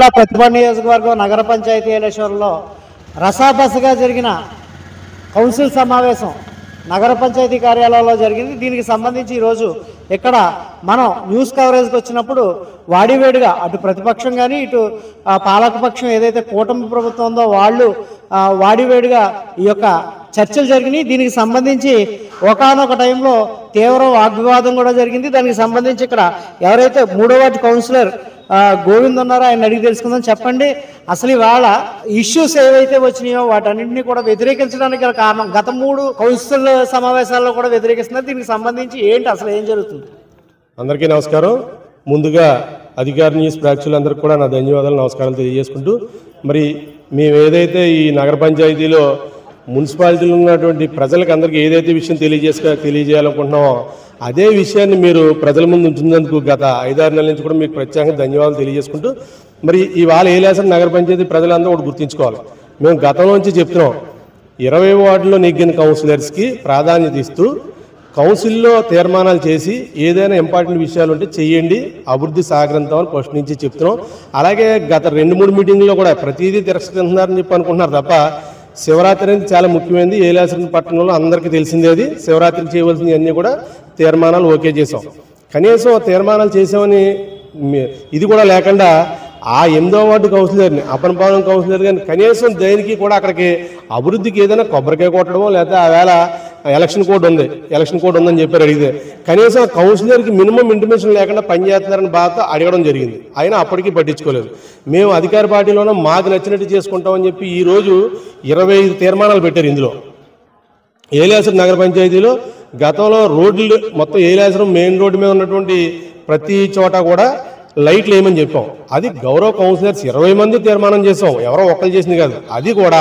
జిల్లా ప్రతిపాడు నియోజకవర్గం నగర పంచాయతీ ఎలక్షన్లో రసాబసగా జరిగిన కౌన్సిల్ సమావేశం నగర పంచాయతీ కార్యాలయంలో జరిగింది. దీనికి సంబంధించి ఈరోజు ఇక్కడ మనం న్యూస్ కవరేజ్కి వచ్చినప్పుడు వాడివేడిగా అటు ప్రతిపక్షం కానీ ఇటు పాలకపక్షం ఏదైతే కూటమి ప్రభుత్వం ఉందో వాళ్ళు వాడివేడిగా ఈ యొక్క చర్చలు జరిగినాయి. దీనికి సంబంధించి ఒకానొక టైంలో తీవ్ర వాగ్వివాదం కూడా జరిగింది. దానికి సంబంధించి ఇక్కడ ఎవరైతే 3వ వార్డు కౌన్సిలర్ గోవింద్ ఉన్నారో ఆయన అడిగి తెలుసుకుందాం. చెప్పండి, అసలు ఇవాళ ఇష్యూస్ ఏవైతే వచ్చినాయో వాటన్నింటినీ కూడా వ్యతిరేకించడానికి గల కారణం గత 3 కౌన్సిల్ సమావేశాల్లో కూడా వ్యతిరేకిస్తున్నారు. దీనికి సంబంధించి ఏంటి, అసలు ఏం జరుగుతుంది? అందరికీ నమస్కారం. ముందుగా అధికార న్యూస్ ప్రేక్షకులందరికీ కూడా నా ధన్యవాదాలు, నమస్కారాలు తెలియజేసుకుంటూ, మరి మేము ఏదైతే ఈ నగర పంచాయతీలో మున్సిపాలిటీలో ఉన్నటువంటి ప్రజలకు అందరికీ ఏదైతే విషయం తెలియజేయాలనుకుంటున్నామో అదే విషయాన్ని మీరు ప్రజల ముందు ఉంచినందుకు గత 5-6 నెలల నుంచి కూడా మీకు ప్రత్యేకంగా ధన్యవాదాలు తెలియజేసుకుంటూ, మరి ఇవాళ ఏలేశ్వరం నగర పంచాయతీ ప్రజలందరూ ఒకటి గుర్తుంచుకోవాలి. మేము గతంలో నుంచి చెప్తున్నాం, 20 వార్డులో నెగ్గిన కౌన్సిలర్స్కి ప్రాధాన్యత ఇస్తూ కౌన్సిల్లో తీర్మానాలు చేసి ఏదైనా ఇంపార్టెంట్ విషయాలు ఉంటే చెయ్యండి, అభివృద్ధి సాగరంతామని ఫస్ట్ నుంచి చెప్తున్నాం. అలాగే గత 2-3 మీటింగ్లో కూడా ప్రతిదీ తిరస్కరిస్తున్నారని చెప్పి అనుకుంటున్నారు తప్ప శివరాత్రి అనేది చాలా ముఖ్యమైనది. ఏలేశ్వరం పట్టణంలో అందరికీ తెలిసిందే. అది శివరాత్రికి చేయవలసినవి అన్నీ కూడా తీర్మానాలు ఓకే చేసాం. కనీసం తీర్మానాలు చేసామని ఇది కూడా లేకుండా ఆ 8వ వార్డు కౌన్సిలర్ని అప్పనపాలెం కౌన్సిలర్ గారిని కనీసం దేనికి కూడా అక్కడికి అభివృద్ధికి ఏదైనా కొబ్బరికాయ కొట్టడమో లేదా ఆవేళ ఎలక్షన్ కోడ్ ఉందని చెప్పారు. అడిగితే కనీసం కౌన్సిలర్కి మినిమం ఇంటిమేషన్ లేకుండా పనిచేస్తున్నారని బాధతో అడగడం జరిగింది. అయినా అప్పటికీ పట్టించుకోలేదు. మేము అధికార పార్టీలోనే మాకు నచ్చినట్టు చేసుకుంటామని చెప్పి ఈరోజు 25 తీర్మానాలు పెట్టారు. ఇందులో ఏలేశ్వరం నగర పంచాయతీలో గతంలో రోడ్లు మొత్తం ఏలేశ్వరం మెయిన్ రోడ్డు మీద ఉన్నటువంటి ప్రతి చోట కూడా లైట్లు వేయమని చెప్పాం. అది గౌరవ కౌన్సిలర్స్ 20 మంది తీర్మానం చేసాం, ఎవరో ఒక్కరు చేసింది కాదు. అది కూడా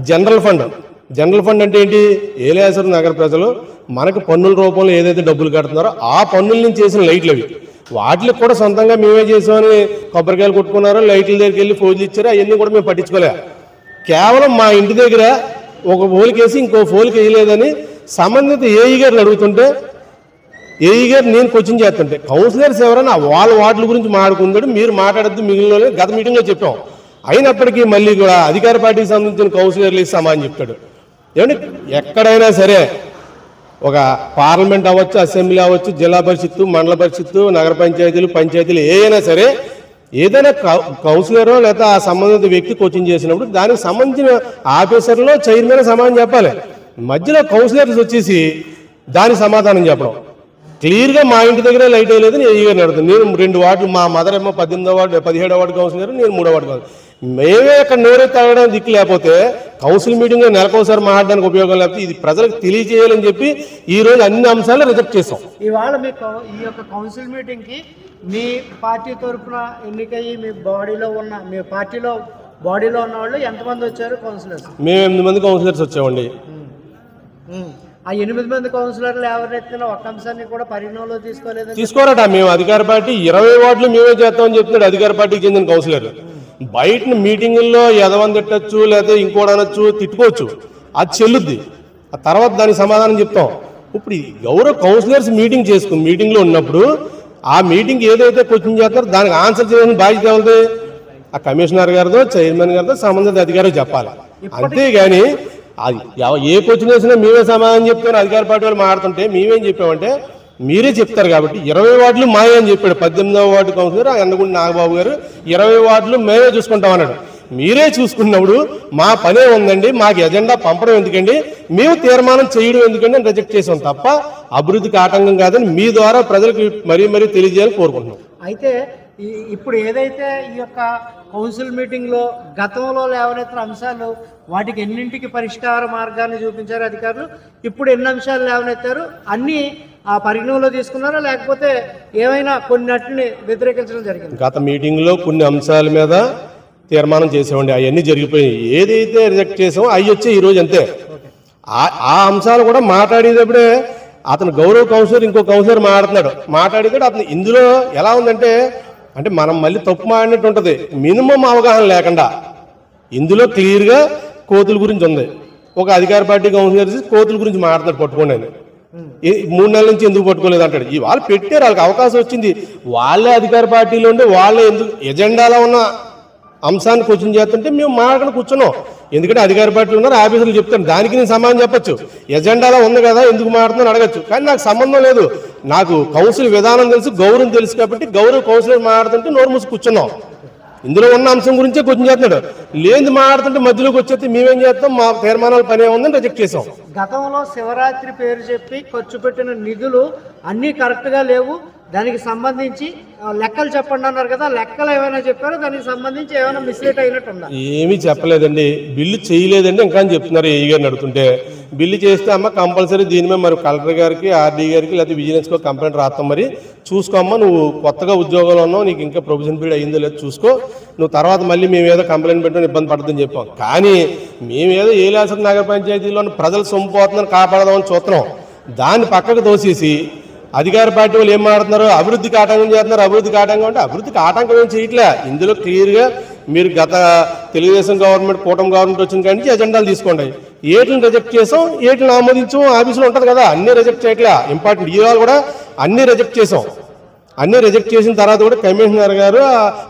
జనరల్ ఫండ్ అంటే ఏంటి, ఏలేశ్వరం నగర ప్రజలు మనకు పన్నుల రూపంలో ఏదైతే డబ్బులు కడుతున్నారో ఆ పన్నుల నుంచి చేసిన లైట్లు అవి, వాటికి కూడా సొంతంగా మేమే చేసామని కొబ్బరికాయలు కొట్టుకున్నారో లైట్ల దగ్గరికి వెళ్ళి ఫోజులు ఇచ్చారో అవన్నీ కూడా మేము పట్టించుకోలే. కేవలం మా ఇంటి దగ్గర ఒక ఫోలికేసి ఇంకో ఫోలికి వేయలేదని సంబంధిత ఏఈ గారిని అడుగుతుంటే ఏఈ గారు నేను కోచింగ్ చేస్తుంటే కౌన్సిలర్స్ ఎవరైనా వాళ్ళ వార్డుల గురించి మాట్లాడుకుంటాడు, మీరు మాట్లాడద్దు మిగిలిన గత మీటింగ్లో చెప్పాం. అయినప్పటికీ మళ్ళీ కూడా అధికార పార్టీకి సంబంధించిన కౌన్సిలర్లు సమాధానం చెప్తాడు. ఏమంటే ఎక్కడైనా సరే ఒక పార్లమెంట్ అవ్వచ్చు, అసెంబ్లీ అవ్వచ్చు, జిల్లా పరిషత్తు, మండల పరిషత్తు, నగర పంచాయతీలు ఏదైనా సరే ఏదైనా కౌన్సిలరో లేదా ఆ సంబంధిత వ్యక్తి కోచింగ్ చేసినప్పుడు దానికి సంబంధించిన ఆఫీసర్లో చైర్మన్ సమాధానం చెప్పాలి. మధ్యలో కౌన్సిలర్స్ వచ్చేసి దానికి సమాధానం చెప్పడం. క్లియర్గా మా ఇంటి దగ్గర లైట్ వేయలేదు నేను ఏ గారిని అడుగుతాను. నేను 2 వార్డులు, మా మదర్ ఏమో 18వ వార్డు 17వ వార్డు కౌన్సిలర్, నేను 3వ వార్డు కౌన్సిలర్. మేమే అక్కడ నోరెత్తి తాగడానికి దిక్కు లేకపోతే కౌన్సిల్ మీటింగ్లో నెలకోసారి మాట్లాడడానికి ఉపయోగం లేకపోతే ఇది ప్రజలకు తెలియజేయాలని చెప్పి ఈ రోజు అన్ని అంశాలు రిజెక్ట్ చేసాం. ఇవాళ మీకు ఈ యొక్క కౌన్సిల్ మీటింగ్కి మీ పార్టీ తరఫున ఎన్నికయ్యి మీ పార్టీలో ఉన్న వాళ్ళు ఎంతమంది వచ్చారు కౌన్సిలర్స్? మేము 8 మంది కౌన్సిలర్స్ వచ్చామండి. ఆ 8 మంది కౌన్సిలర్లు ఎవరెత్తినా ఒక్క అంశాన్ని కూడా పరిగణనలో తీసుకోరట. మేము అధికార పార్టీ 20 వార్డులు మేమే చేస్తామని చెప్తున్నాడు అధికార పార్టీకి చెందిన కౌన్సిలర్. బయట మీటింగుల్లో ఎదవని తిట్టచ్చు లేదా ఇంకోటి అనొచ్చు, తిట్టుకోవచ్చు, అది చెల్లుద్ది. ఆ తర్వాత దానికి సమాధానం చెప్తాం. ఇప్పుడు ఎవరో కౌన్సిలర్స్ మీటింగ్లో ఉన్నప్పుడు ఆ మీటింగ్ ఏదైతే కోచింగ్ చేస్తారో దానికి ఆన్సర్ చేయాలని బాధ్యత ఎవరిది? ఆ కమిషనర్ గారిదో చైర్మన్ గారిదో సంబంధిత అధికారులు చెప్పాలి. అంతేగాని అది ఏ కోచింగ్ వేసినా మేమే సమాధానం చెప్తాను అధికార పార్టీ వాళ్ళు మాట్లాడుతుంటే మేమేం చెప్పామంటే మీరే చెప్తారు కాబట్టి 20 వార్డులు మాయే అని చెప్పాడు 18వ వార్డు కౌన్సిలర్ ఎండగుండి నాగబాబు గారు. 20 వార్డులు మేమే చూసుకుంటాం అన్నాడు. మీరే చూసుకున్నప్పుడు మా పనే ఉందండి, మాకు ఎజెండా పంపడం ఎందుకండి, మేము తీర్మానం చేయడం ఎందుకండి అని రిజెక్ట్ చేసాం తప్ప అభివృద్ధికి ఆటంకం కాదని మీ ద్వారా ప్రజలకు మరీ తెలియజేయాలని కోరుకుంటున్నాం. అయితే ఇప్పుడు ఏదైతే ఈ యొక్క కౌన్సిల్ మీటింగ్లో గతంలో లేవనెత్తిన అంశాలు వాటికి ఎన్నింటికి పరిష్కార మార్గాన్ని చూపించారు అధికారులు, ఇప్పుడు ఎన్ని అంశాలు లేవనెత్తారు, అన్నీ ఆ పరిగణనలో తీసుకున్నారా లేకపోతే ఏమైనా కొన్నిటిని వ్యతిరేకించడం జరిగింది? గత మీటింగ్లో కొన్ని అంశాల మీద తీర్మానం చేసామండి, అవన్నీ జరిగిపోయాయి. ఏదైతే రిజెక్ట్ చేసామో అవి వచ్చే ఈరోజు అంతే. ఆ అంశాలు కూడా మాట్లాడేటప్పుడే అతను గౌరవ కౌన్సిలర్ ఇంకో కౌన్సిలర్ మాట్లాడితే అతను ఇందులో ఎలా ఉందంటే అంటే మనం మళ్ళీ తప్పు మాడినట్టు ఉంటుంది. మినిమం అవగాహన లేకుండా ఇందులో క్లియర్గా కోతుల గురించి ఉంది. ఒక అధికార పార్టీ కౌన్సిలర్ కోతుల గురించి మాట్లాడతాడు పట్టుకోండి అని. 3 నెలల నుంచి ఎందుకు పట్టుకోలేదు అంటాడు. వాళ్ళు పెట్టారు, వాళ్ళకి అవకాశం వచ్చింది, వాళ్ళే అధికార పార్టీలో ఉండి వాళ్ళే ఎందుకు ఎజెండాలో ఉన్న అంశాన్ని క్వశ్చన్ చేస్తుంటే మేము మాట్లాడుకుని కూర్చున్నాం. ఎందుకంటే అధికార పార్టీలు ఉన్నారు, ఆఫీసులు చెప్తాను, దానికి నేను సమాధానం చెప్పొచ్చు. ఎజెండాలో ఉంది కదా ఎందుకు మాట్లాడుతున్నాను అడగచ్చు. కానీ నాకు సంబంధం లేదు. నాకు కౌన్సిల్ విధానం తెలుసు, గౌరవం తెలుసు కాబట్టి గౌరవ కౌన్సిలర్ మాట్లాడుతుంటే నోరు మూసి కూర్చున్నాం. ఇందులో ఉన్న అంశం గురించే క్వశ్చన్ చేస్తున్నాడు. లేని మాట్లాడుతుంటే మధ్యలోకి వచ్చేస్తే మేమేం చేస్తాం, మా తీర్మానాల పని ఏముందని రిజెక్ట్ చేసాం. గతంలో శివరాత్రి పేరు చెప్పి ఖర్చు పెట్టిన నిధులు అన్నీ కరెక్ట్గా లేవు, దానికి సంబంధించి లెక్కలు చెప్పండి అన్నారు కదా, లెక్కలు ఏమైనా చెప్పారో దానికి సంబంధించి ఏమైనా మిస్లీడ్ అయినట్టుందా? ఏమీ చెప్పలేదండి. బిల్లు చేయలేదండి ఇంకా అని చెప్తున్నారు. ఏ గారిని అడుగుతుంటే బిల్లు చేస్తే అమ్మ కంపల్సరీ దీని మీద మరి కలెక్టర్ గారికి, ఆర్డీ గారికి, లేకపోతే విజిలెన్స్కో కంప్లైంట్ రాస్తాం, మరి చూసుకోమ్మా, నువ్వు కొత్తగా ఉద్యోగంలో ఉన్నావు, నీకు ఇంకా ప్రొవిజన్ పీరియడ్ అయిందో లేదో చూసుకో, నువ్వు తర్వాత మళ్ళీ మేము ఏదో కంప్లైంట్ పెట్టడం ఇబ్బంది పడుతుందని చెప్పాం. కానీ మేమేదో ఏలేశ్వరం నగర పంచాయతీలో ప్రజలు సొమ్ము పోతుందని కాపాడదామని చూస్తున్నాం. దాన్ని పక్కకు తోసేసి అధికార పార్టీ వాళ్ళు ఏం మాట్లాడుతున్నారు, అభివృద్ధికి ఆటంకం చేస్తున్నారు. అభివృద్ధికి ఆటంకం అంటే అభివృద్ధికి ఆటంకం ఏం చేయట్లే. ఇందులో క్లియర్గా మీరు గత తెలుగుదేశం గవర్నమెంట్, కూటమి గవర్నమెంట్ వచ్చిన కానీ ఎజెండాలు తీసుకోండి. ఏటిని రిజెక్ట్ చేసాం, ఏటిని ఆమోదించాం, ఆఫీసులో ఉంటుంది కదా, అన్నీ రిజెక్ట్ చేయట్లే. ఇంపార్టెంట్ ఈ వాళ్ళు కూడా అన్నీ రిజెక్ట్ చేసాం. అన్నీ రిజెక్ట్ చేసిన తర్వాత కూడా కమిషనర్ గారు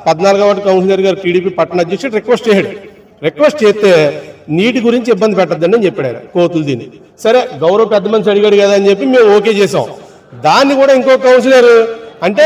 14వ వార్డు కౌన్సిలర్ గారు టీడీపీ పట్టణ అధ్యక్షుడు రిక్వెస్ట్ చేశాడు. రిక్వెస్ట్ చేస్తే నీటి గురించి ఇబ్బంది పెట్టద్దండి అని చెప్పాడు ఆయన, కోతులు దీన్ని. సరే గౌరవ పెద్ద మనిషి అడిగాడు కదా అని చెప్పి మేము ఓకే చేసాం. దాన్ని కూడా ఇంకో కౌన్సిలర్ అంటే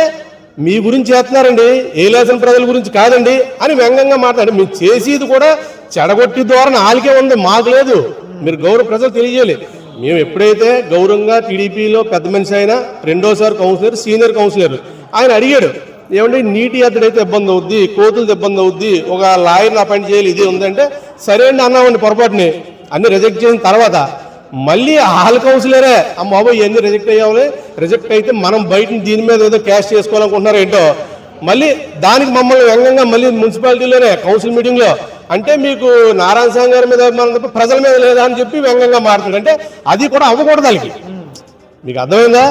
మీ గురించి చేస్తున్నారండి, ఏలేసిన ప్రజల గురించి కాదండి అని వ్యంగ్యంగా మాట్లాడి, మీరు చేసేది కూడా చెడగొట్టి ధోరణి వాళ్ళకే ఉంది, మాకు లేదు. మీరు గౌరవ ప్రజలు తెలియజేయాలి. మేము ఎప్పుడైతే గౌరవంగా టీడీపీలో పెద్ద మనిషి అయినా రెండోసారి కౌన్సిలర్, సీనియర్ కౌన్సిలర్, ఆయన అడిగాడు ఏమంటే నీటి ఎద్దడైతే ఇబ్బంది అవుద్ది, కోతులతో ఇబ్బంది అవుద్ది, ఒక లాయర్ని అపాయింట్ చేయాలి, ఇది ఉందంటే సరే అండి అన్నామండి. పొరపాటుని అన్ని రిజెక్ట్ చేసిన తర్వాత మళ్ళీ హాల్ కౌన్సిలరే అమ్మాబో ఇవన్నీ రిజెక్ట్ అయ్యాలి, రిజెక్ట్ అయితే మనం బయట దీని మీద ఏదో క్యాష్ చేసుకోవాలనుకుంటున్నారు ఏంటో, మళ్ళీ దానికి మమ్మల్ని వ్యంగ్యంగా మళ్ళీ మున్సిపాలిటీలోనే కౌన్సిల్ మీటింగ్లో అంటే మీకు నారాయణ స్వామి గారి మీద మన ప్రజల మీద లేదా అని చెప్పి వ్యంగ్యంగా మాట్లాడు. అంటే అది కూడా అవ్వకూడదు వాళ్ళకి. మీకు అర్థమైందా?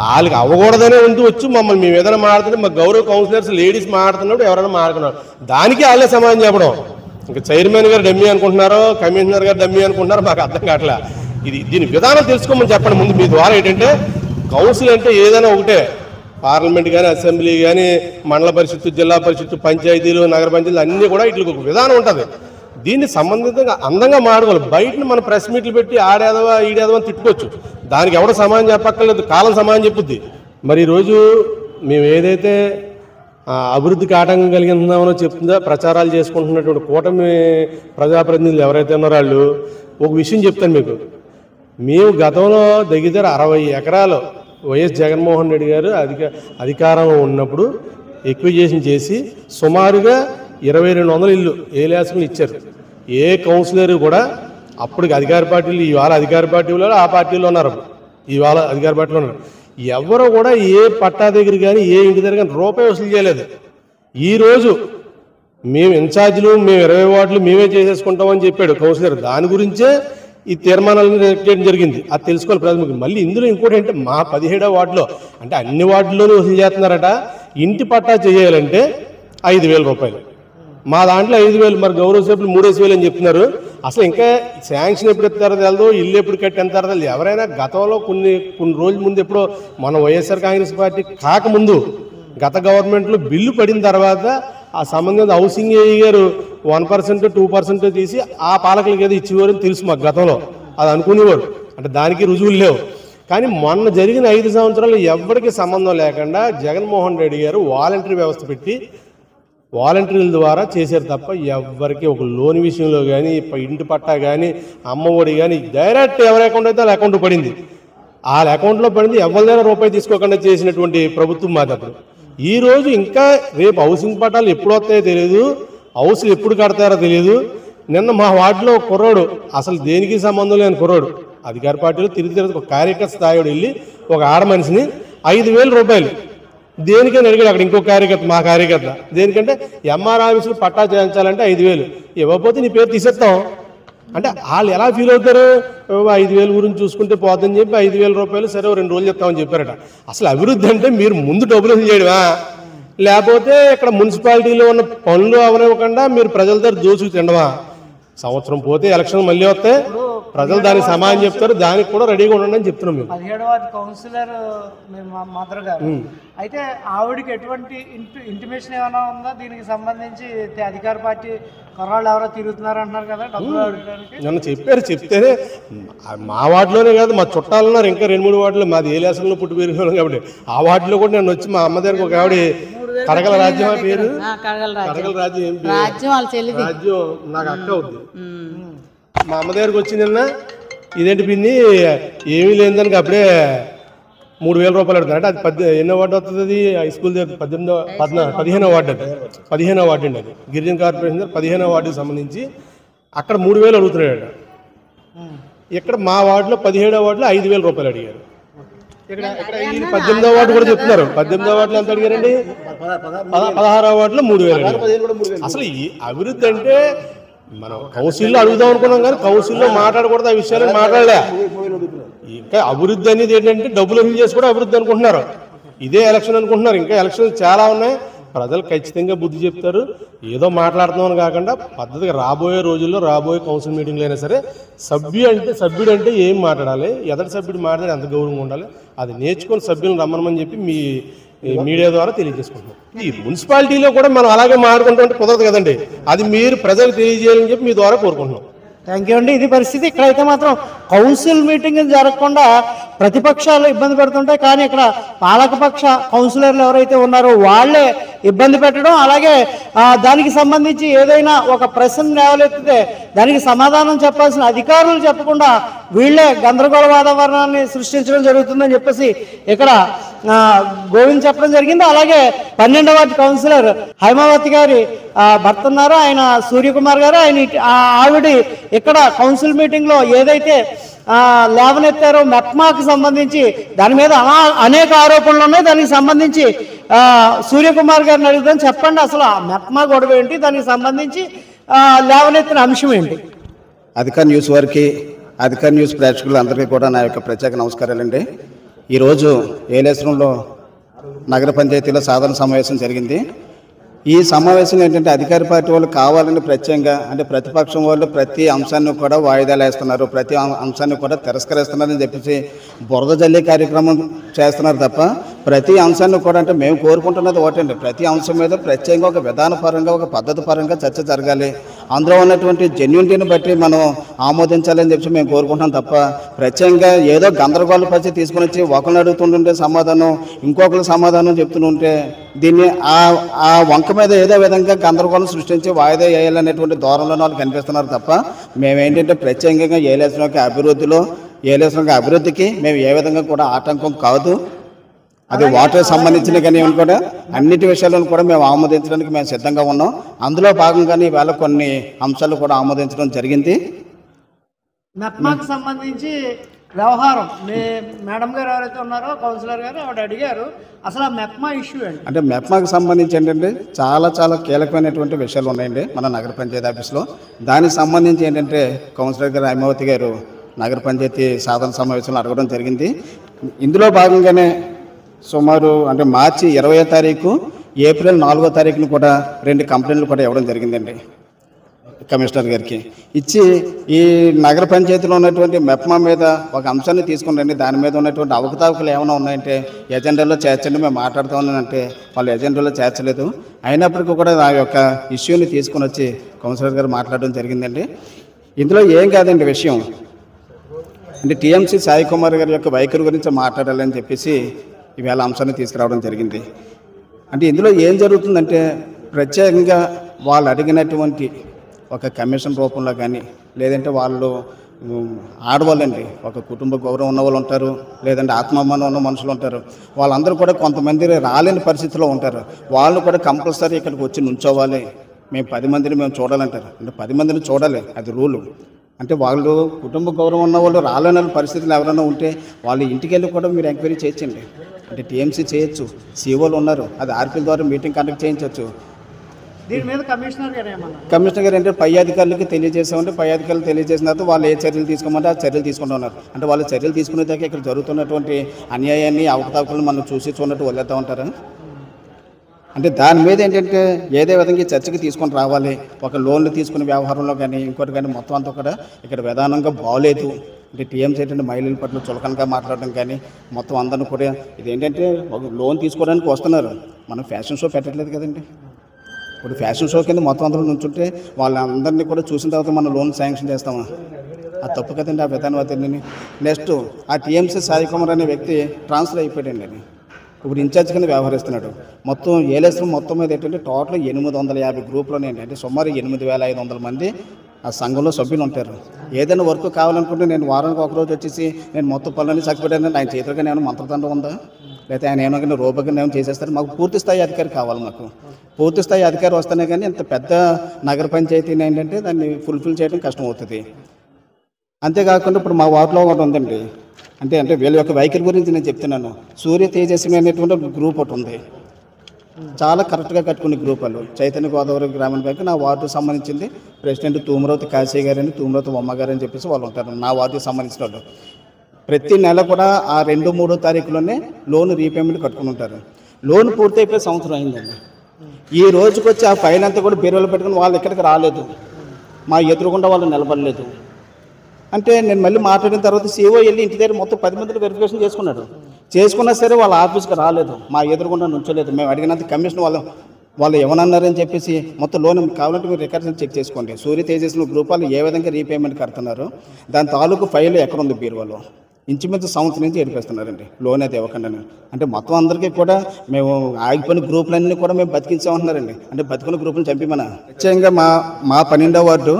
వాళ్ళకి అవ్వకూడదనే ఉంటూ వచ్చి మమ్మల్ని మేము ఏదైనా మాట్లాడుతుంటే మా గౌరవ కౌన్సిలర్స్ లేడీస్ మాట్లాడుతున్నప్పుడు ఎవరైనా మాట్లాడుతున్నారు, దానికి వాళ్ళే సమాధానం చెప్పడం. ఇంకా చైర్మన్ గారు డమ్మీ అనుకుంటున్నారో, కమిషనర్ గారు డమ్మీ అనుకుంటున్నారో మాకు అర్థం కావట్లే. దీని విధానం తెలుసుకోమని చెప్పండి ముందు. మీ ద్వారా ఏంటంటే కౌన్సిల్ అంటే ఏదైనా ఒకటే, పార్లమెంట్ కానీ, అసెంబ్లీ కానీ, మండల పరిషత్తు, జిల్లా పరిషత్తు, పంచాయతీలు, నగర పంచాయతీలు అన్నీ కూడా ఇట్లా ఒక విధానం ఉంటుంది. దీన్ని సంబంధితంగా అందంగా మాడుకోవాలి. బయట మన ప్రెస్ మీట్లు పెట్టి ఆడేదవా ఈడేదవా అని తిట్టుకోవచ్చు, దానికి ఎవడో సమాధానం చెప్పక్కర్లేదు, కాలం సమాధానం చెప్పుద్ది. మరి ఈరోజు మేము ఏదైతే అభివృద్ధికి ఆటంకం కలిగిందామనో చెప్తుందో ప్రచారాలు చేసుకుంటున్నటువంటి కూటమి ప్రజాప్రతినిధులు ఎవరైతే ఉన్నారో వాళ్ళు ఒక విషయం చెప్తాను మీకు. మేము గతంలో దగ్గర 60 ఎకరాలు వైఎస్ జగన్మోహన్ రెడ్డి గారు అధికారంలో ఉన్నప్పుడు ఎక్విజేషన్ చేసి సుమారుగా 2200 ఇల్లు ఏలేసుకుని ఇచ్చారు. ఏ కౌన్సిలర్ కూడా అప్పటికి అధికార పార్టీలు, ఇవాళ అధికార పార్టీలో ఆ పార్టీలో ఉన్నారు, ఇవాళ అధికార పార్టీలో ఉన్నారు, ఎవరు కూడా ఏ పట్టా దగ్గర కానీ ఏ ఇంటి దగ్గర కానీ రూపాయి వసూలు చేయలేదు. ఈరోజు మేము ఇన్ఛార్జీలు, మేము 20 వార్డులు మేమే చేసేసుకుంటామని చెప్పాడు కౌన్సిలర్. దాని గురించే ఈ తీర్మానాలను చేయడం జరిగింది. అది తెలుసుకోవాలి ప్రజలకు. మళ్ళీ ఇందులో ఇంకోటి అంటే మా 17వ వార్డులో అంటే అన్ని వార్డుల్లోనూ వసూలు చేస్తున్నారట. ఇంటి పట్టా చేయాలంటే 5,000 రూపాయలు, మా దాంట్లో 5,000. మరి గౌరవ సభ్యులు 3,000 అని చెప్తున్నారు. అసలు ఇంకా శాంక్షన్ ఎప్పుడు ఎత్తారో తెలదు, ఇల్లు ఎప్పుడు కట్టేంతారో తెలియదు. ఎవరైనా గతంలో కొన్ని రోజుల ముందు ఎప్పుడో మన వైఎస్ఆర్ కాంగ్రెస్ పార్టీ కాకముందు గత గవర్నమెంట్లో బిల్లు పడిన తర్వాత ఆ సంబంధిత హౌసింగ్ ఏఈ గారు 1%, 2% తీసి ఆ పాలకులకి ఏదో ఇచ్చేవారు అని తెలుసు మాకు గతంలో. అది అనుకునేవారు, అంటే దానికి రుజువులు లేవు. కానీ మొన్న జరిగిన 5 సంవత్సరాలు ఎవరికి సంబంధం లేకుండా జగన్మోహన్ రెడ్డి గారు వాలంటరీ వ్యవస్థ పెట్టి వాలంటీర్ల ద్వారా చేశారు తప్ప ఎవరికి ఒక లోన్ విషయంలో కానీ, ఇంటి పట్టా కానీ, అమ్మఒడి కానీ డైరెక్ట్ ఎవరి అకౌంట్ అయితే వాళ్ళ అకౌంట్ పడింది, వాళ్ళ అకౌంట్లో పడింది. ఎవరి దగ్గర రూపాయి తీసుకోకుండా చేసినటువంటి ప్రభుత్వం మాది అప్పుడు. ఈరోజు ఇంకా రేపు హౌసింగ్ పట్టాలు ఎప్పుడు వస్తాయో తెలియదు, హౌస్లు ఎప్పుడు కడతారో తెలియదు. నిన్న మా వార్డులో ఒక కుర్రోడు, అసలు దేనికి సంబంధం లేని కుర్రోడు, అధికార పార్టీలో తిరిగి ఒక కార్యకర్త స్థాయిలో వెళ్ళి ఒక ఆడ మనిషిని 5,000 రూపాయలు దేనికని అడిగాడు. అక్కడ ఇంకో కార్యకర్త, మా కార్యకర్త, దేనికంటే ఎంఆర్ ఆఫీసులు పట్టా చేయించాలంటే 5,000 ఇవ్వకపోతే నీ పేరు తీసేస్తాం అంటే వాళ్ళు ఎలా ఫీల్ అవుతారు? 5,000 గురించి చూసుకుంటే పోతుందని చెప్పి 5,000 రూపాయలు సరే 2 రోజులు చెప్తామని చెప్పారట. అసలు అభివృద్ధి అంటే మీరు ముందు డబ్బులు చేయడమా, లేకపోతే ఇక్కడ మున్సిపాలిటీలో ఉన్న పనులు అవనివ్వకుండా మీరు ప్రజల దగ్గర దోచుకు తినడమా? సంవత్సరం పోతే ఎలక్షన్ మళ్ళీ వస్తే ప్రజలు దానికి సమాధానం చెప్తారు, దానికి కూడా రెడీగా ఉండండి అని చెప్తున్నాం మేము. 17వ వార్డు కౌన్సిలర్ మదర్ గారు అయితే ఆవిడకి ఎటువంటి ఇంటిమేషన్ ఏమైనా ఉందా దీనికి సంబంధించి? అధికార పార్టీ కుర్రాళ్ళు ఎవరో తిరుగుతున్నారు అంటున్నారు కదా డబ్బులు అడగడానికి. నన్ను చెప్పారు, చెప్తేనే మా వార్డులోనే కాదు మా చుట్టాలు ఉన్నారు ఇంకా 2-3 వార్డులు, మాది ఏలేసంలో పుట్టి పెరిగిన కాబట్టి ఆ వార్డులో కూడా నేను వచ్చి మా అమ్మ దగ్గర ఒక ఆవిడ కడగల రాజ్యం ఆ పేరు, కడగల రాజ్యం ఏం పేరు, రాజ్యం నాకు అక్క అవుద్ది, మా అమ్మ దగ్గరకు వచ్చి నిన్న ఇదేంటి పిన్ని ఏమీ లేని దానికి అప్పుడే 3,000 రూపాయలు అడుగుతారు. అంటే అది ఎన్నో వార్డు వస్తుంది, అది హై స్కూల్ దగ్గర 15వ వార్డు అండి, 15వ వార్డు అండి, అది గిరిజన కార్పొరేషన్ దగ్గర 15వ వార్డుకి సంబంధించి అక్కడ 3,000 అడుగుతున్నాడు. ఇక్కడ మా వార్డులో 17వ వార్డులో 5,000 రూపాయలు అడిగారు. ఇక్కడ 18వ వార్డు కూడా చెప్తున్నారు, 18వ వార్డులో ఎంత అడిగారండి, 16వ వార్డులో 3,000 అడిగారు. అసలు ఈ అభివృద్ధి అంటే మనం కౌన్సిల్లో అడుగుదాం అనుకున్నాం కానీ కౌన్సిల్లో మాట్లాడకూడదు, ఆ విషయాలను మాట్లాడలే. ఇంకా అభివృద్ధి అనేది ఏంటంటే డబ్బులు వసూలు చేసి కూడా అభివృద్ధి అనుకుంటున్నారు, ఇదే ఎలక్షన్ అనుకుంటున్నారు. ఇంకా ఎలక్షన్లు చాలా ఉన్నాయి, ప్రజలు ఖచ్చితంగా బుద్ధి చెప్తారు. ఏదో మాట్లాడుతున్నామని కాకుండా పద్ధతిగా రాబోయే రోజుల్లో రాబోయే కౌన్సిల్ మీటింగ్లు అయినా సరే సభ్యుడు అంటే ఏం మాట్లాడాలి, ఎదటి సభ్యుడు మాట్లాడి ఎంత గౌరవంగా ఉండాలి, అది నేర్చుకొని సభ్యులను రమ్మనమని చెప్పి మీ మీడియా ద్వారా తెలియజేసుకుంటున్నాం. ఈ మున్సిపాలిటీలో కూడా మనం అలాగే మాట్లాడుకుంటే కుదరదు కదండి, అది మీరు ప్రజలకు తెలియజేయాలని చెప్పి మీ ద్వారా కోరుకుంటున్నాం. థ్యాంక్ యూ అండి. ఇది పరిస్థితి. ఇక్కడైతే మాత్రం కౌన్సిల్ మీటింగ్ జరగకుండా ప్రతిపక్షాలు ఇబ్బంది పెడుతుంటాయి, కానీ ఇక్కడ పాలకపక్ష కౌన్సిలర్లు ఎవరైతే ఉన్నారో వాళ్ళే ఇబ్బంది పెట్టడం, అలాగే దానికి సంబంధించి ఏదైనా ఒక ప్రశ్న లేవలెత్తితే దానికి సమాధానం చెప్పాల్సిన అధికారులు చెప్పకుండా వీళ్ళే గందరగోళ వాతావరణాన్ని సృష్టించడం జరుగుతుందని చెప్పేసి ఇక్కడ గోవింద్ చెప్పడం జరిగింది. అలాగే 12వ వార్డు కౌన్సిలర్ హైమావతి గారి భర్త ఉన్నారు, ఆయన సూర్యకుమార్ గారు, ఆయన ఆవిడ ఇక్కడ కౌన్సిల్ మీటింగ్లో ఏదైతే లేవనెత్తారో మెప్మాకు సంబంధించి దాని మీద అనేక ఆరోపణలు ఉన్నాయి. దానికి సంబంధించి సూర్యకుమార్ గారిని అడుగుదాం, చెప్పండి అసలు మెప్మా గొడవ ఏంటి, దానికి సంబంధించి లేవనెత్తిన అంశం ఏంటి? అధికార న్యూస్ వారికి, అధికార న్యూస్ ప్రేక్షకులందరికీ కూడా నా యొక్క ప్రత్యేక నమస్కారాలండి. ఈరోజు ఏలేశ్వరంలో నగర పంచాయతీలో సాధారణ సమావేశం జరిగింది. ఈ సమావేశం ఏంటంటే అధికార పార్టీ వాళ్ళు కావాలని ప్రత్యేకంగా అంటే ప్రతిపక్షం వాళ్ళు ప్రతి అంశాన్ని కూడా వాయిదాలు వేస్తున్నారు, ప్రతి అంశాన్ని కూడా తిరస్కరిస్తున్నారని చెప్పేసి బురద జల్లే కార్యక్రమం చేస్తున్నారు తప్ప ప్రతి అంశాన్ని కూడా అంటే మేము కోరుకుంటున్నది ఒకటండి, ప్రతి అంశం మీద ప్రత్యేకంగా ఒక విధానపరంగా ఒక పద్ధతి పరంగా చర్చ జరగాలి, అందులో ఉన్నటువంటి జెన్యూనిటీని బట్టి మనం ఆమోదించాలని చెప్పి మేము కోరుకుంటున్నాం తప్ప ప్రత్యేకంగా ఏదో గందరగోళ పరిస్థితి తీసుకుని వచ్చి ఒకరిని అడుగుతుంటుంటే సమాధానం ఇంకొకరు సమాధానం చెప్తుంటే దీన్ని ఆ వంక మీద ఏదో విధంగా గందరగోళం సృష్టించి వాయిదా వేయాలనేటువంటి ధోరణిలో వాళ్ళు కనిపిస్తున్నారు తప్ప మేమేంటంటే ప్రత్యేకంగా ఏలేశ్వరం అభివృద్ధికి మేము ఏ విధంగా కూడా ఆటంకం కాదు. అది వాటర్ సంబంధించిన కానీ కూడా అన్నిటి విషయాలను కూడా మేము ఆమోదించడానికి మేము సిద్ధంగా ఉన్నాం. అందులో భాగంగానే ఈవేళ కొన్ని అంశాలు కూడా ఆమోదించడం జరిగింది. మెప్మాకు సంబంధించి వ్యవహారం మేడం గారు ఎవరైతే ఉన్నారో కౌన్సిలర్ గారు ఆవిడ అడిగారు, అసలు ఆ మెప్మా ఇష్యూ ఏంటి అంటే మెప్మాకు సంబంధించి ఏంటంటే చాలా కీలకమైనటువంటి విషయాలు ఉన్నాయండి మన నగర పంచాయతీ ఆఫీస్లో. దానికి సంబంధించి ఏంటంటే కౌన్సిలర్ గారు హైమావతి గారు నగర పంచాయతీ సాధారణ సమావేశంలో అడగడం జరిగింది. ఇందులో భాగంగానే సుమారు అంటే మార్చి 20వ తారీఖు, ఏప్రిల్ 4వ తారీఖున కూడా 2 కంప్లైంట్లు కూడా ఇవ్వడం జరిగిందండి కమిషనర్ గారికి. ఇచ్చి ఈ నగర పంచాయతీలో ఉన్నటువంటి మెప్మా మీద ఒక అంశాన్ని తీసుకుని దాని మీద ఉన్నటువంటి అవకతవకలు ఏమైనా ఉన్నాయంటే ఎజెండాలో చేర్చండి మేము మాట్లాడుతామని వాళ్ళు ఎజెండాలో చేర్చలేదు. అయినప్పటికీ కూడా ఆ యొక్క ఇష్యూని తీసుకుని వచ్చి కౌన్సిలర్ గారు మాట్లాడడం జరిగిందండి. ఇందులో ఏం కాదండి విషయం అంటే టీఎంసీ సాయి కుమార్ గారి యొక్క వైఖరి గురించి మాట్లాడాలని చెప్పేసి ఈవేళ అంశాన్ని తీసుకురావడం జరిగింది. అంటే ఇందులో ఏం జరుగుతుందంటే ప్రత్యేకంగా వాళ్ళు అడిగినటువంటి ఒక కమిషన్ రూపంలో కానీ లేదంటే వాళ్ళు ఆడవాళ్ళండి ఒక కుటుంబ గౌరవం ఉన్న వాళ్ళు ఉంటారు, లేదంటే ఆత్మాభిమానం ఉన్న మనుషులు ఉంటారు, వాళ్ళందరూ కూడా కొంతమంది రాలేని పరిస్థితిలో ఉంటారు. వాళ్ళు కూడా కంపల్సరీ ఇక్కడికి వచ్చి నుంచోవాలి, మేము 10 మందిని మేము చూడాలంటారు. అంటే 10 మందిని చూడాలి, అది రూలు. అంటే వాళ్ళు కుటుంబ గౌరవం ఉన్న వాళ్ళు రాలేని పరిస్థితులు ఎవరైనా ఉంటే వాళ్ళ ఇంటికి వెళ్ళి కూడా మీరు ఎంక్వైరీ చేయొచ్చండి. అంటే టీఎంసీ చేయొచ్చు, సీఓలు ఉన్నారు, అది ఆర్పీల ద్వారా మీటింగ్ కండక్ట్ చేయించవచ్చు. దీని మీద కమిషనర్ గారు ఏమన్నారు? కమిషనర్ గారు అంటే పై అధికారులకి తెలియజేసామంటే పై అధికారులు తెలియజేసిన తర్వాత వాళ్ళు ఏ చర్యలు తీసుకోమంటే ఆ చర్యలు తీసుకుంటూ ఉన్నారు. అంటే వాళ్ళు చర్యలు తీసుకునే దాకా ఇక్కడ జరుగుతున్నటువంటి అన్యాయాన్ని అవకతవకలను మనం చూసి చూడట్టు వదిలేస్తూ ఉంటారు. అంటే దాని మీద ఏంటంటే ఏదే విధంగా చర్చకి తీసుకొని రావాలి. ఒక లోన్లు తీసుకునే వ్యవహారంలో కానీ ఇంకోటి కానీ మొత్తం అంతా కూడా ఇక్కడ విధానంగా బాగోలేదు. అంటే టీఎంసీ ఏంటంటే మహిళల పట్ల చులకనగా మాట్లాడడం కానీ మొత్తం అందరిని కూడా ఇదేంటంటే ఒక లోన్ తీసుకోవడానికి వస్తున్నారు. మనం ఫ్యాషన్ షో పెట్టట్లేదు కదండి. ఇప్పుడు ఫ్యాషన్ షో కింద మొత్తం అందరూ నుంచుంటే వాళ్ళందరినీ కూడా చూసిన తర్వాత మనం లోన్ శాంక్షన్ చేస్తామా? అది తప్పు కదండి. ఆ విధానం అతన్ని నెక్స్ట్ ఆ టీఎంసీ సాయి కుమార్ అనే వ్యక్తి ట్రాన్స్ఫర్ అయిపోయాడండి. అది ఇప్పుడు ఇన్ఛార్జ్ కింద వ్యవహరిస్తున్నాడు. మొత్తం ఏలేశ్వరం మొత్తం మీద ఏంటంటే టోటల్ 850 గ్రూపులోనేంటి. అంటే సుమారు 8,500 మంది ఆ సంఘంలో సభ్యులు ఉంటారు. ఏదైనా వర్క్ కావాలనుకుంటే నేను వారానికి ఒకరోజు వచ్చేసి నేను మొత్తం పనులన్నీ చక్కబెట్టాను. ఆయన చేతులుగా నేను మంత్రదండం ఉందా, లేకపోతే ఆయన ఏమైనా రూపకంగా ఏమైనా చేసేస్తారు? మాకు పూర్తి స్థాయి అధికారి కావాలి. మాకు పూర్తి స్థాయి అధికారి వస్తేనే కానీ ఇంత పెద్ద నగర పంచాయతీని ఏంటంటే దాన్ని ఫుల్ఫిల్ చేయడం కష్టం అవుతుంది. అంతేకాకుండా ఇప్పుడు మా వార్డులో ఒకటి ఉందండి. అంటే వీళ్ళ యొక్క వైఖరి గురించి నేను చెప్తున్నాను. సూర్య తేజస్వి అనేటువంటి ఒక గ్రూప్ ఒకటి ఉంది. చాలా కరెక్ట్గా కట్టుకునే గ్రూప్ వాళ్ళు. చైతన్య గోదావరి గ్రామీణ బ్యాంక్ నా వార్డుకు సంబంధించింది. ప్రెసిడెంట్ తూమరవతి కాశీ గారని, తూమరవతి బొమ్మ గారు అని చెప్పేసి వాళ్ళు ఉంటారు నా వార్డుకి సంబంధించిన వాళ్ళు. ప్రతి నెల కూడా ఆ 2-3 తారీఖులోనే లోన్ రీపేమెంట్ కట్టుకుని ఉంటారు. లోన్ పూర్తయిపోయి సంవత్సరం అయిందండి. ఈ రోజుకి వచ్చి ఆ ఫైల్ అంతా కూడా బీరువాలో పెట్టుకుని వాళ్ళు ఇక్కడికి రాలేదు. మా ఎదురుగుండా వాళ్ళు నిలబడలేదు. అంటే నేను మళ్ళీ మాట్లాడిన తర్వాత సీఓ వెళ్ళి ఇంటి దగ్గర మొత్తం 10 మందిని వెరిఫికేషన్ చేసుకున్నా సరే వాళ్ళ ఆఫీస్కి రాలేదు. మా ఎదురుగుండా నుంచోలేదు. మేము అడిగినంత కమిషన్ వాళ్ళు ఏమన్నారని చెప్పేసి మొత్తం లోన్ కావాలంటే మీరు రికార్డ్స్ చెక్ చేసుకోండి. సూర్య తేజస్వి గ్రూప్ వాళ్ళు ఏ విధంగా రీపేమెంట్ కడుతున్నారు, దాని తాలూకు ఫైల్ ఎక్కడుంది బీరువాలో. ఇంచుమించు సంవత్సరం నుంచి ఏడిపిస్తున్నారండి లోన్ అయితే ఇవ్వకుండా. అంటే మొత్తం అందరికీ కూడా మేము ఆగిపోయిన గ్రూపులన్నీ కూడా మేము బతికించామంటున్నారండి. అంటే బతికిన గ్రూపులు చంపిమన. నిశ్చయంగా మా 12వ వార్డు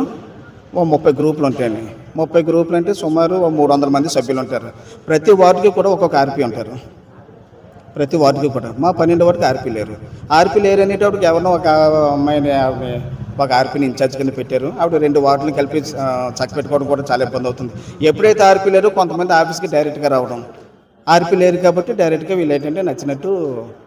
30 గ్రూపులు ఉంటాయండి. 30 గ్రూపులు అంటే సుమారు 300 మంది సభ్యులు ఉంటారు. ప్రతి వార్డుకి కూడా ఒక్కొక్క ఆర్పీ ఉంటారు. ప్రతి వార్డుకి కూడా. మా 12వ వార్డుకి ఆర్పీ లేరు అనేటప్పటికి ఎవరినో ఒక అమ్మాయిని ఒక ఆర్పీని ఇన్ఛార్జ్ కింద పెట్టారు. ఆవిడ 2 వార్డులు కలిపి చక్కపెట్టుకోవడం కూడా చాలా ఇబ్బంది అవుతుంది. ఎప్పుడైతే ఆర్పీ లేరు కొంతమంది ఆఫీస్కి డైరెక్ట్గా రావడం, ఆర్పీ లేరు కాబట్టి డైరెక్ట్గా వీళ్ళు ఏంటంటే నచ్చినట్టు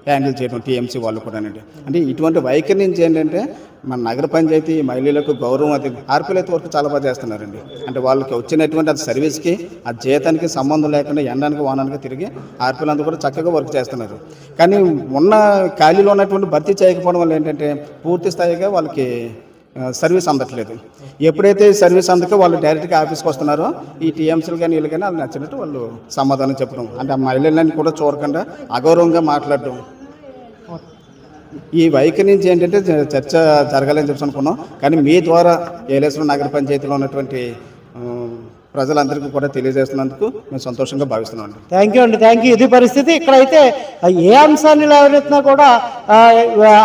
హ్యాండిల్ చేయడం టీఎంసీ వాళ్ళు కూడా అండి. అంటే ఇటువంటి వైఖరి నుంచి ఏంటంటే మన నగర పంచాయతీ మహిళలకు గౌరవం అది ఆర్పీలు అయితే వరకు చాలా బాగా చేస్తున్నారండి. అంటే వాళ్ళకి వచ్చినటువంటి అది సర్వీస్కి ఆ జీతానికి సంబంధం లేకుండా ఎండానికి వానానికి తిరిగి ఆర్పీలందరూ కూడా చక్కగా వర్క్ చేస్తున్నారు. కానీ ఉన్న ఖాళీలో ఉన్నటువంటి భర్తీ చేయకపోవడం వల్ల ఏంటంటే పూర్తి స్థాయిగా వాళ్ళకి సర్వీస్ అందట్లేదు. ఎప్పుడైతే సర్వీస్ అందక వాళ్ళు డైరెక్ట్గా ఆఫీస్కి వస్తున్నారో ఈ టీఎంసీలు కానీ వీళ్ళు కానీ వాళ్ళు నచ్చినట్టు వాళ్ళు సమాధానం చెప్పడం, అంటే ఆ మహిళలని కూడా చూడకుండా అగౌరవంగా మాట్లాడడం, ఈ వైఖరి నుంచి ఏంటంటే చర్చ జరగాలని చెప్పి అనుకున్నాం. కానీ మీ ద్వారా ఏలేశ్వరం నగర పంచాయతీలో ఉన్నటువంటి ప్రజలందరికీ కూడా తెలియజేస్తున్నందుకు మేము సంతోషంగా భావిస్తున్నాం అండి. థ్యాంక్ యూ అండి, థ్యాంక్ యూ. ఇది పరిస్థితి. ఇక్కడైతే ఏ అంశాన్ని లేవనెత్తినా కూడా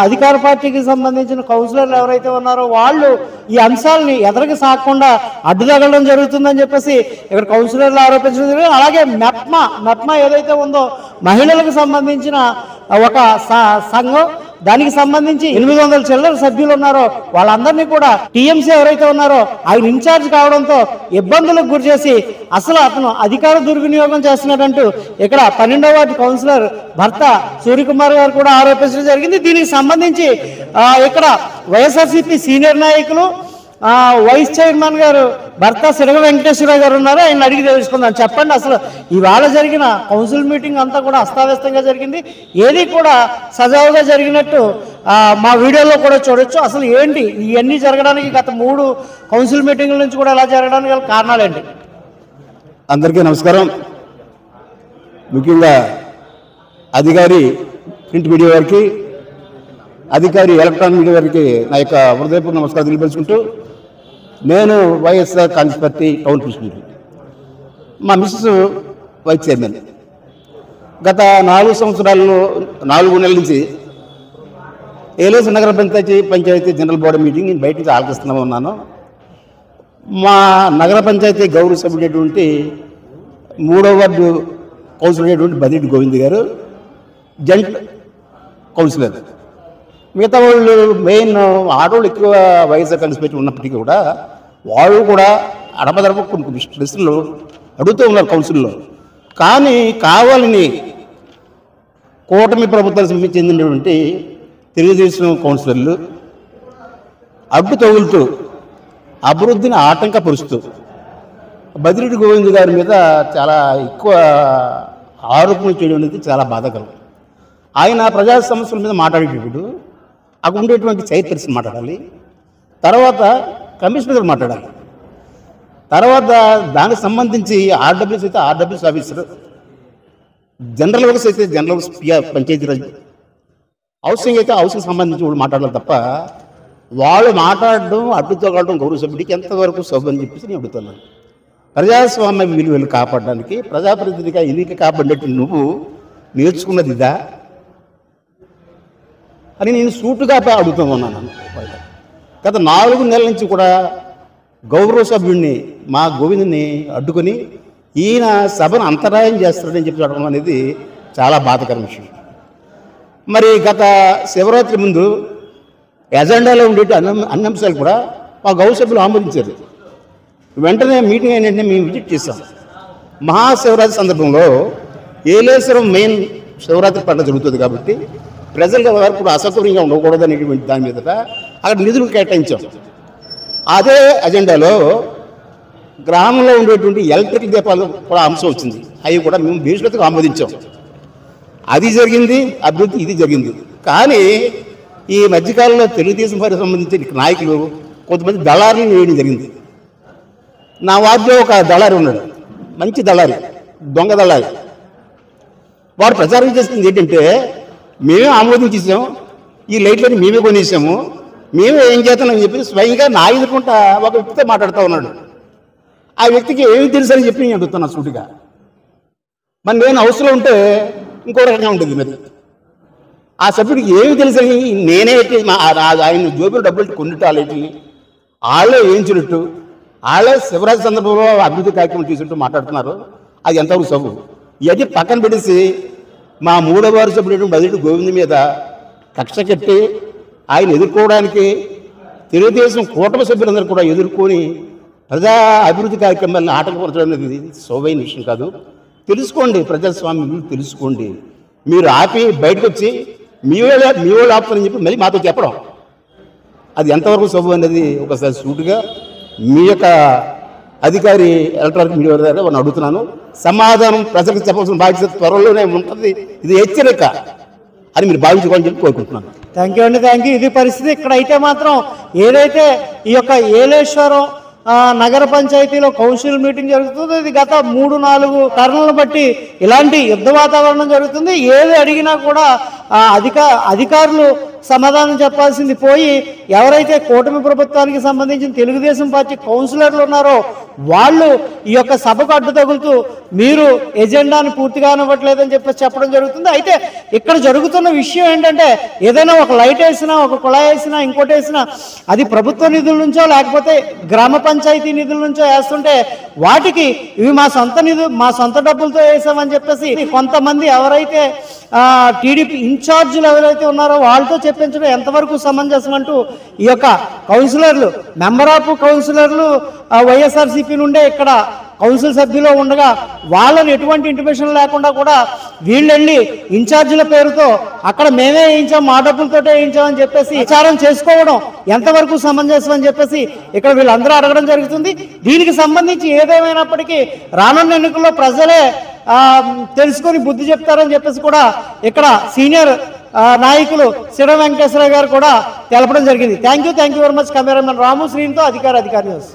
అధికార పార్టీకి సంబంధించిన కౌన్సిలర్లు ఎవరైతే ఉన్నారో వాళ్ళు ఈ అంశాలని ఎదరికి సాగకుండా అడ్డుతగలడం జరుగుతుందని చెప్పేసి ఇక్కడ కౌన్సిలర్లు ఆరోపించడం జరిగింది. అలాగే మెప్మా ఏదైతే ఉందో మహిళలకు సంబంధించిన ఒక సంఘం, దానికి సంబంధించి 800 చిల్లర సభ్యులు ఉన్నారో వాళ్ళందరినీ కూడా టీఎంసీ ఎవరైతే ఉన్నారో ఆయన ఇన్ఛార్జ్ కావడంతో ఇబ్బందులకు గురి చేసి అసలు అతను అధికార దుర్వినియోగం చేస్తున్నాడంటూ ఇక్కడ 12వ వార్డు కౌన్సిలర్ భర్త సూర్యకుమార్ గారు కూడా ఆరోపించడం జరిగింది. దీనికి సంబంధించి ఇక్కడ వైఎస్ఆర్సీపీ సీనియర్ నాయకులు వైస్ చైర్మన్ గారు భర్త సిరగ వెంకటేశ్వరరావు గారు ఉన్నారు. ఆయన అడిగి తెలుసుకుందాం. చెప్పండి, అసలు ఇవాళ జరిగిన కౌన్సిల్ మీటింగ్ అంతా కూడా అస్తావ్యస్తంగా జరిగింది, ఏది కూడా సజావుగా జరిగినట్టు మా వీడియోలో కూడా చూడొచ్చు. అసలు ఏంటి ఇవన్నీ జరగడానికి గత 3 కౌన్సిల్ మీటింగ్ల నుంచి కూడా ఎలా జరగడానికి గల కారణాలు ఏంటి? అందరికీ నమస్కారం. ముఖ్యంగా అధికారి ప్రింట్ మీడియా వారికి, అధికారి ఎలక్ట్రానిక్ మీడియా వారికి నా యొక్క హృదయపూర్వక నమస్కారం తెలియపరుచుకుంటూ, నేను YSR Congress party town president, మా మిస్సెస్ వైస్ చైర్మన్. గత 4 సంవత్సరాల్లో 4 నెలల నుంచి ఏలేశ్వరం నగర పంచాయతీ జనరల్ బాడీ మీటింగ్ నేను బయట నుంచి ఆలోచిస్తూ ఉన్నాను. మా నగర పంచాయతీ గౌరవ సభ్యుడైనటువంటి 3వ వార్డు కౌన్సిలర్ అయినటువంటి బదిరెడ్డి గోవింద్ గారు జంట్ కౌన్సిలర్. మిగతా వాళ్ళు మెయిన్ ఆడవాళ్ళు ఎక్కువ వైఎస్ఆర్ కాంగ్రెస్ పార్టీ ఉన్నప్పటికీ కూడా వాళ్ళు కూడా అడపదడప కొన్ని ప్రశ్నలు అడుగుతూ ఉన్నారు కౌన్సిల్లో. కానీ కావాలని కూటమి ప్రభుత్వానికి చెందినటువంటి తెలుగుదేశం కౌన్సిలర్లు అడ్డు తగులుతూ అభివృద్ధిని ఆటంకపరుస్తూ బదిరెడ్డి గోవింద్ గారి మీద చాలా ఎక్కువ ఆరోపణలు చేయడం అనేది చాలా బాధాకరం. ఆయన ప్రజా సమస్యల మీద మాట్లాడేటప్పుడు అక్కడ ఉండేటువంటి చైర్పర్సన్ మాట్లాడాలి, తర్వాత కమిషనర్ గారు మాట్లాడాలి, తర్వాత దానికి సంబంధించి ఆర్డబ్ల్యూఎస్ అయితే ఆర్డబ్ల్యూఎస్ ఆఫీసర్, జనరల్ వర్క్స్ అయితే జనరల్ వర్క్స్ పంచాయతీరాజ్, హౌసింగ్ అయితే హౌసింగ్ సంబంధించి వాళ్ళు మాట్లాడాలి తప్ప వాళ్ళు మాట్లాడడం అడ్డుతో కావడం గౌరవ సభ్యుడికి ఎంతవరకు సభ్యు అని చెప్పేసి నేను అడుగుతున్నాను. ప్రజాస్వామ్య విలువలు కాపాడడానికి ప్రజాప్రతినిధిగా ఎన్నిక కాపాడినట్టు నువ్వు నేర్చుకున్నది ఇదా అని నేను సూటుగా అడుగుతున్నాను. గత 4 నెలల నుంచి కూడా గౌరవ సభ్యుడిని మా గోవిందుని అడ్డుకొని ఈయన సభను అంతరాయం చేస్తాడని చెప్పి అడగడం అనేది చాలా బాధాకర విషయం. మరి గత శివరాత్రి ముందు ఎజెండాలో ఉండే అన్ని అంశాలు కూడా మా గౌరవ సభ్యులు ఆమోదించారు. వెంటనే మీటింగ్ ఏంటంటే మేము విజిట్ చేశాం. మహాశివరాత్రి సందర్భంలో ఏలేశ్వరం మెయిన్ శివరాత్రి పండుగ జరుగుతుంది కాబట్టి ప్రజల వరకు కూడా అసౌకర్యంగా ఉండకూడదు అనేటువంటి దాని మీద అక్కడ నిధులు కేటాయించాం. అదే అజెండాలో గ్రామంలో ఉండేటువంటి ఎలక్ట్రిక్ దీపాలు కూడా అంశం వచ్చింది. అవి కూడా మేము భీష్మతకు ఆమోదించాం. అది జరిగింది, అభివృద్ధి ఇది జరిగింది. కానీ ఈ మధ్యకాలంలో తెలుగుదేశం వారికి సంబంధించిన నాయకులు కొంతమంది దళారులను వేయడం జరిగింది. నా వార్డులో ఒక దళారి ఉన్నాడు, మంచి దళారి, దొంగ దళారి. వారు ప్రచారం చేస్తుంది ఏంటంటే మేమే ఆమోదించేసాం, ఈ లైట్లని మేమే కొనేసాము, మేమే ఏం చేస్తామని చెప్పి స్వయంగా నా ఎదుర్కొంటా ఒక వ్యక్తితో మాట్లాడుతూ ఉన్నాడు. ఆ వ్యక్తికి ఏమి తెలుసు అని చెప్పి నేను అడుగుతున్నా సూటిగా. మరి నేను హౌస్లో ఉంటే ఇంకో రకంగా ఉంటుంది. మరి ఆ సభ్యుడికి ఏమి తెలుసని నేనే ఆయన జోబులు డబ్బులు కొన్నిట్టు వాళ్ళే వేయించినట్టు వాళ్ళే శివరాత్రి సందర్భంలో అభివృద్ధి కార్యక్రమం తీసుకుంటూ మాట్లాడుతున్నారు. అది ఎంతవరకు సభు? ఇవన్నీ పక్కన పెట్టేసి మా 3వ వార్డు సభ్యుడు బదిలీ గోవింద్ మీద కక్ష కట్టి ఆయన ఎదుర్కోవడానికి తెలుగుదేశం కూటమి సభ్యులందరూ కూడా ఎదుర్కొని ప్రజా అభివృద్ధి కార్యక్రమాలను ఆటంకపరచడం అనేది సోబైన విషయం కాదు. తెలుసుకోండి, ప్రజాస్వామ్యం తెలుసుకోండి. మీరు ఆపి బయటకు వచ్చి మీ వాళ్ళు ఆపుతారని చెప్పి మళ్ళీ మాతో చెప్పడం అది ఎంతవరకు సబు అనేది ఒకసారి సూటుగా మీ యొక్క అధికారి ఎలక్ట్రానిక్ మీడియా ద్వారా నేను అడుగుతున్నాను. సమాధానం ప్రజలకు చెప్పాల్సిన బాధ్యత త్వరలోనే ఉంటుంది. ఇది హెచ్చరిక అని మీరు భావించుకోవాలని చెప్పి కోరుకుంటున్నాను. థ్యాంక్ యూ అండి, థ్యాంక్ యూ. ఇది పరిస్థితి. ఇక్కడైతే మాత్రం ఏదైతే ఈ యొక్క ఏలేశ్వరం నగర పంచాయతీలో కౌన్సిల్ మీటింగ్ జరుగుతుంది. ఇది గత 3-4 టర్నులను బట్టి ఇలాంటి యుద్ధ వాతావరణం జరుగుతుంది. ఏది అడిగినా కూడా అధికారులు సమాధానం చెప్పాల్సింది పోయి ఎవరైతే కూటమి ప్రభుత్వానికి సంబంధించిన తెలుగుదేశం పార్టీ కౌన్సిలర్లు ఉన్నారో వాళ్ళు ఈ యొక్క సభకు అడ్డు తగులుతూ మీరు ఎజెండాను పూర్తిగా ఇవ్వట్లేదని చెప్పేసి చెప్పడం జరుగుతుంది. అయితే ఇక్కడ జరుగుతున్న విషయం ఏంటంటే ఏదైనా ఒక లైట్ వేసినా, ఒక కుళాయి వేసినా, ఇంకోటి వేసినా అది ప్రభుత్వ నిధుల నుంచో లేకపోతే గ్రామ పంచాయతీ నిధుల నుంచో వేస్తుంటే వాటికి ఇవి మా సొంత డబ్బులతో వేసామని చెప్పేసి కొంతమంది ఎవరైతే టీడీపీ ఇన్ఛార్జీలు ఎవరైతే ఉన్నారో వాళ్ళతో చెప్పించడం ఎంతవరకు సమంజసం అంటూ ఈ యొక్క కౌన్సిలర్లు, మెంబర్ ఆఫ్ కౌన్సిలర్లు వైఎస్ఆర్సీపీ నుండే ఇక్కడ కౌన్సిల్ సభ్యులు ఉండగా వాళ్ళని ఎటువంటి ఇంటిమేషన్ లేకుండా కూడా వీళ్ళు వెళ్ళి ఇన్ఛార్జీల పేరుతో అక్కడ మేమే వేయించాం, మా డబ్బులతోటే వేయించామని చెప్పేసి ప్రచారం చేసుకోవడం ఎంతవరకు సమంజసం అని చెప్పేసి ఇక్కడ వీళ్ళందరూ అడగడం జరుగుతుంది. దీనికి సంబంధించి ఏదేమైనప్పటికీ రానున్న ఎన్నికల్లో ప్రజలే తెలుసుకొని బుద్ధి చెప్తారని చెప్పేసి కూడా ఇక్కడ సీనియర్ నాయకులు సిడ వెంకటేశ్వర గారు కూడా తెలపడం జరిగింది. Thank you very much. Cameraman Ramu శ్రీనితో అధికారి న్యూస్.